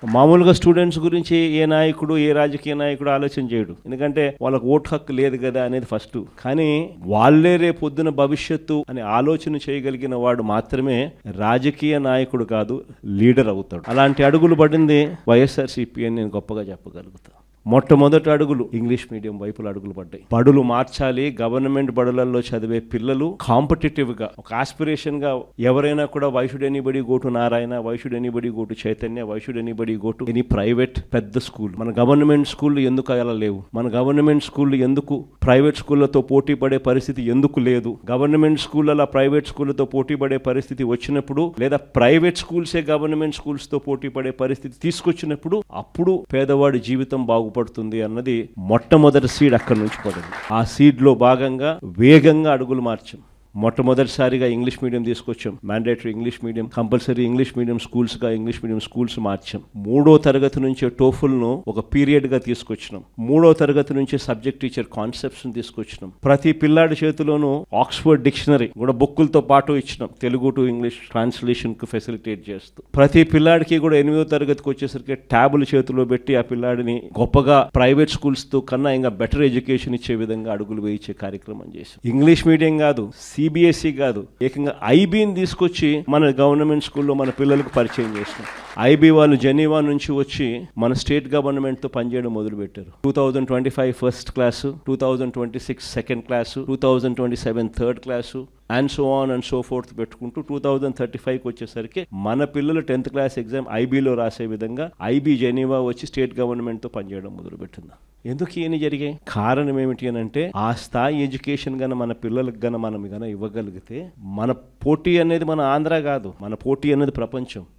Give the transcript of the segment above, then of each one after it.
మామూలుగా స్టూడెంట్స్ గురించి ఏ నాయకుడు ఏ రాజకీయ నాయకుడు ఆలోచన చేయడు, ఎందుకంటే వాళ్ళకు ఓటు హక్కు లేదు కదా అనేది ఫస్ట్. కానీ వాళ్ళే రేపు పొద్దున భవిష్యత్తు అని ఆలోచన చేయగలిగిన వాడు మాత్రమే రాజకీయ నాయకుడు కాదు, లీడర్ అవుతాడు. అలాంటి అడుగులు పడింది వైఎస్ఆర్సీపీ అని నేను గొప్పగా చెప్పగలుగుతాను. మొట్టమొదటి అడుగులు ఇంగ్లీష్ మీడియం వైపులో అడుగులు పడ్డాయి. బడులు మార్చాలి, గవర్నమెంట్ బడులలో చదివే పిల్లలు కాంపిటేటివ్ గా ఒక ఆస్పిరేషన్ గా ఎవరైనా కూడా why should anybody go to Narayana, why should anybody go to Chaitanya, why should anybody go to any private పెద్ద స్కూల్. మన గవర్నమెంట్ స్కూళ్ళు ఎందుకు అలా లేవు? మన గవర్నమెంట్ స్కూళ్ళు ఎందుకు ప్రైవేట్ స్కూళ్లతో పోటీ పడే పరిస్థితి ఎందుకు లేదు? గవర్నమెంట్ స్కూళ్ళ ప్రైవేట్ స్కూళ్లతో పోటీ పడే పరిస్థితి వచ్చినప్పుడు, లేదా ప్రైవేట్ స్కూల్సే గవర్నమెంట్ స్కూల్స్ తో పోటీ పడే పరిస్థితి తీసుకొచ్చినప్పుడు అప్పుడు పేదవాడి జీవితం బాగుపడుతుంది అన్నది మొట్టమొదటి సీడ్ అక్కడి నుంచి పడింది. ఆ సీడ్ లో భాగంగా వేగంగా అడుగులు మార్చాం. మొట్టమొదటిసారిగా ఇంగ్లీష్ మీడియం తీసుకొచ్చాం. Mandatory English medium, compulsory English medium schools గా ఇంగ్లీష్ మీడియం స్కూల్స్ మార్చాం. 3వ తరగతి నుంచే టోఫుల్ ను ఒక పీరియడ్ గా తీసుకొచ్చినాం. 3వ తరగతి నుంచే సబ్జెక్ట్ టీచర్ కాన్సెప్ట్స్ తీసుకొచ్చినాం. ప్రతి పిల్లాడి చేతిలోనూ ఆక్స్ఫర్డ్ డిక్షనరీ కూడా బుక్కులతో పాటు ఇచ్చినాం, తెలుగు టు ఇంగ్లీష్ ట్రాన్స్లేషన్ కు ఫెసిలిటేట్ చేస్తూ. ప్రతి పిల్లాడికి కూడా 8వ తరగతికి వచ్చేసరికి ట్యాబులు చేతిలో పెట్టి ఆ పిల్లాడిని గొప్పగా ప్రైవేట్ స్కూల్స్ తో కన్నా ఇంకా బెటర్ ఎడ్యుకేషన్ ఇచ్చే విధంగా అడుగులు వేయించే కార్యక్రమం చేశాం. ఇంగ్లీష్ మీడియం కాదు, సిబిఎస్ఈ కాదు, ఏకంగా ఐబీని తీసుకొచ్చి మన గవర్నమెంట్ స్కూల్లో మన పిల్లలకు పరిచయం చేసినాం. ఐబీ వాళ్ళు జెనీవా నుంచి వచ్చి మన స్టేట్ గవర్నమెంట్ తో పనిచేయడం మొదలుపెట్టారు. 2025 first class, 2026 second class, 2027 third class and so on and so fourth పెట్టుకుంటూ 2035కి వచ్చేసరికి మన పిల్లలు 10th క్లాస్ ఎగ్జామ్ ఐబీలో రాసే విధంగా ఐబీ జెనీవా వచ్చి స్టేట్ గవర్నమెంట్తో పనిచేయడం మొదలుపెట్టింది. ఎందుకు ఇవన్నీ జరిగాయి? కారణం ఏమిటి అని అంటే, ఆ స్థాయి ఎడ్యుకేషన్ గన మన పిల్లలకు గన మనం గన ఇవ్వగలిగితే, మన పోటీ అనేది మన ఆంధ్ర కాదు, మన పోటీ అనేది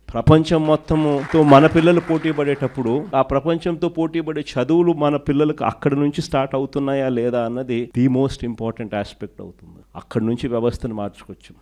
ప్రపంచం మొత్తముతో మన పిల్లలు పోటీ పడేటప్పుడు ఆ ప్రపంచంతో పోటీ పడే చదువులు మన పిల్లలకు అక్కడి నుంచి స్టార్ట్ అవుతున్నాయా లేదా అన్నది ది మోస్ట్ ఇంపార్టెంట్ ఆస్పెక్ట్ అవుతుంది. అక్కడి నుంచి వ్యవస్థను మార్చుకోవచ్చు.